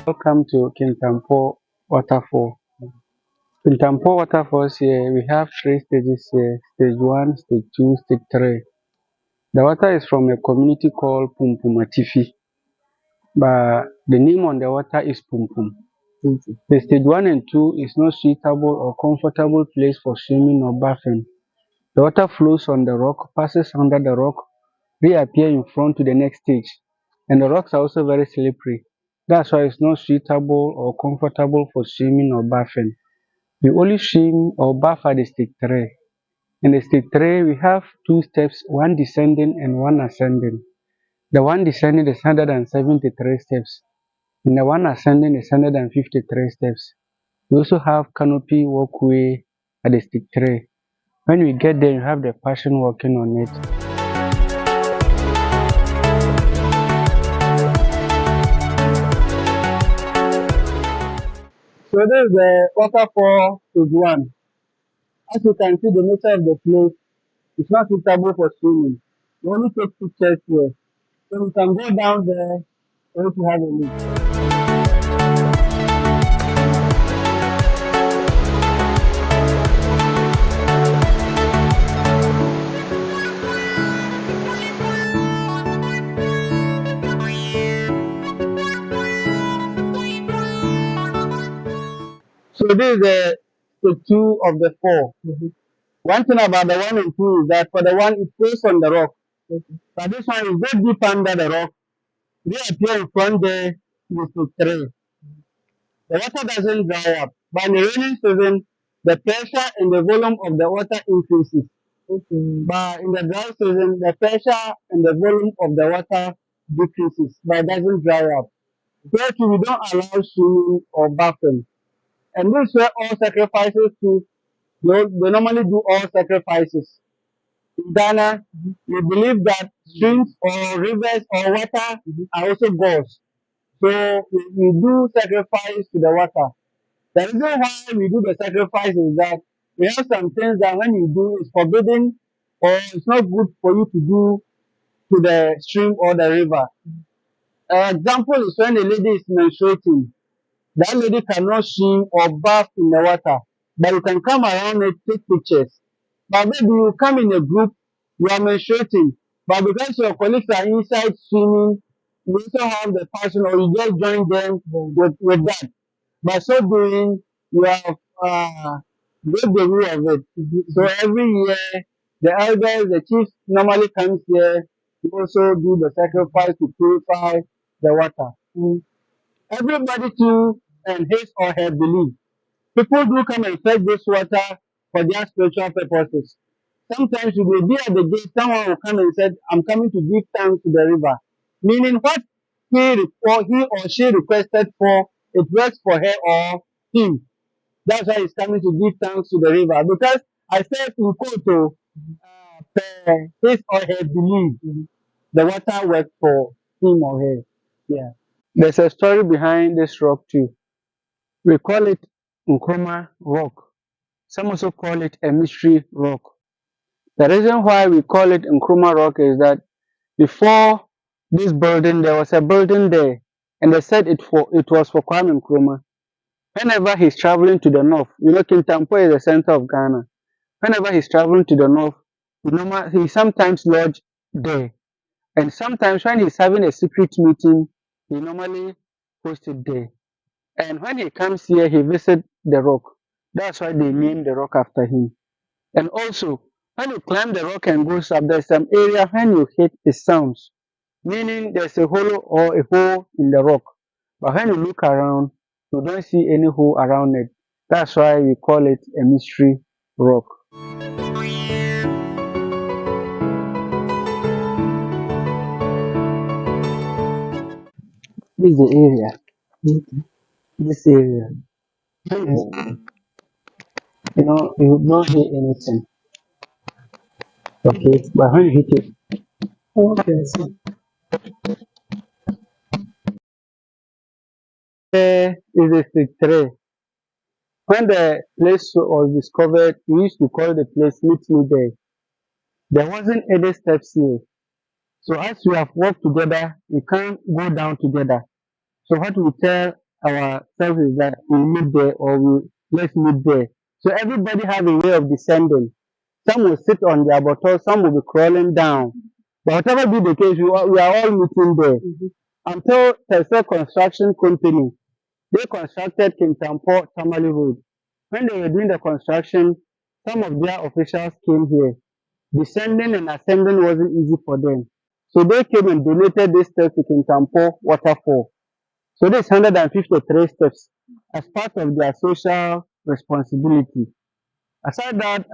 Welcome to Kintampo Waterfall. Kintampo Waterfalls here, we have three stages here, stage 1, stage 2, stage 3. The water is from a community called Pumpumatifi, but the name on the water is Pumpum. The stage 1 and 2 is not suitable or comfortable place for swimming or bathing. The water flows on the rock, passes under the rock, reappear in front to the next stage, and the rocks are also very slippery. That's why it's not suitable or comfortable for swimming or bathing. We only swim or bath at the stage 3. In the stage 3, we have two steps, one descending and one ascending. The one descending is 173 steps, and the one ascending is 153 steps. We also have canopy walkway at the stage 3. When we get there, you have the person working on it. So this is the waterfall stage 1. As you can see, the nature of the place is not suitable for swimming. We only take pictures here. So we can go down there for you to have a look. So this is the stage 2 of the 4. One thing about the 1 and 2 is that for the 1, it stays on the rock. But this one is go deep under the rock. They appear in front there to stage 3. The water doesn't dry up. But in the rainy season, the pressure and the volume of the water increases. But in the dry season, the pressure and the volume of the water decreases, but it doesn't dry up. Here too, we don't allow swimming or bathing. And this is where all sacrifices to, they normally do all sacrifices. In Ghana, we believe that streams or rivers or water are also gods. So we do sacrifice to the water. The reason why we do the sacrifice is that we have some things that when you do is forbidden or it's not good for you to do to the stream or the river. An example is when a lady is menstruating. That lady cannot swim or bath in the water, but you can come around it, take pictures. But maybe you come in a group, you are menstruating, but because your colleagues are inside swimming, you also have the passion or you just join them with that. By so doing, you have break the rule of it. So every year, the elders, the chiefs normally comes here to also do the sacrifice to purify the water. Everybody too and his or her belief. People do come and fetch this water for their spiritual purposes. Sometimes you will be at the gate, someone will come and say, I'm coming to give thanks to the river. Meaning what he or she requested for, it works for her or him. That's why he's coming to give thanks to the river. Because I said in Koto, his or her belief, the water works for him or her. Yeah. There's a story behind this rock too. We call it Nkrumah Rock. Some also call it a mystery rock. The reason why we call it Nkrumah Rock is that before this building, there was a building there, and they said it was for Kwame Nkrumah. Whenever he's traveling to the north, Kintampo is the center of Ghana. Whenever he's traveling to the north, he sometimes lodge there. And sometimes when he's having a secret meeting, he normally hosts it there. And when he comes here, he visits the rock. That's why they named the rock after him. And also, when you climb the rock and goes up, there's some area when you hit it sounds, meaning there's a hollow or a hole in the rock. But when you look around, you don't see any hole around it. That's why we call it a mystery rock. This is the area. This area. You don't hear anything. Okay, but when you hit it, Okay. there is a stage 3. When the place was discovered, we used to call the place Meet Me There. There wasn't any steps here. So as we have worked together, we can't go down together. So what we tell ourselves is that we meet there or let's meet there. So everybody have a way of descending. Some will sit on their bottles, some will be crawling down. But whatever be the case, we are all meeting there. Until Tesla Construction Company, they constructed Kintampo Tamale Road. When they were doing the construction, some of their officials came here. Descending and ascending wasn't easy for them. So they came and donated this step to Kintampo Waterfall. So this 153 steps as part of their social responsibility. Aside that,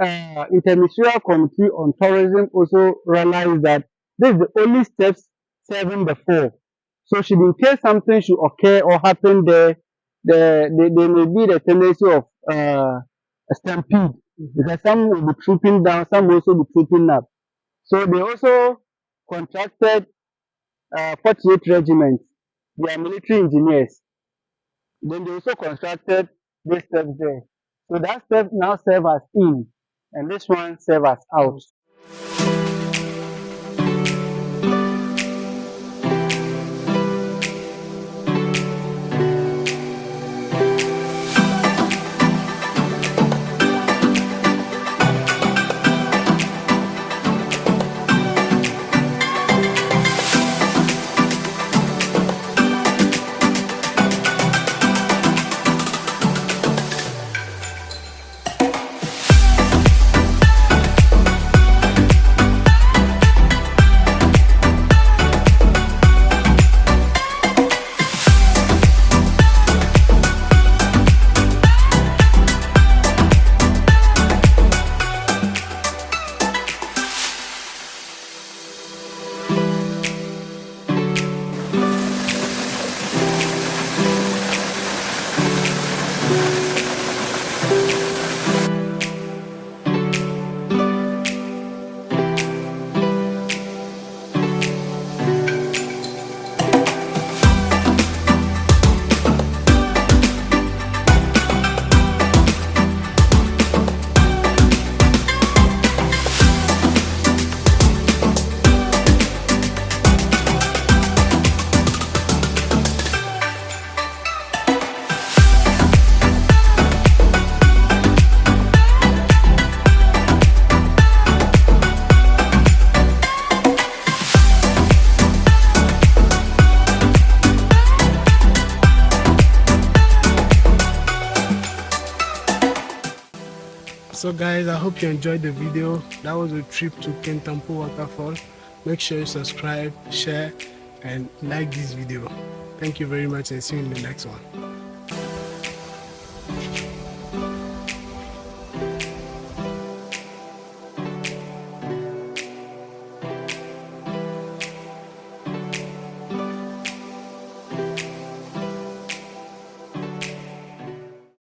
Interministerial Committee on Tourism also realized that this is the only steps serving the four. So should in case something should occur or happen there, there may be the tendency of a stampede because some will be trooping down, some will also be trooping up. So they also contracted 48 regiments, they are military engineers. Then they also constructed this steps there. So that step now serve as in, and this one serve as out. So guys, I hope you enjoyed the video. That was a trip to KINTAMPO Waterfall. Make sure you subscribe, share, and like this video. Thank you very much and see you in the next one.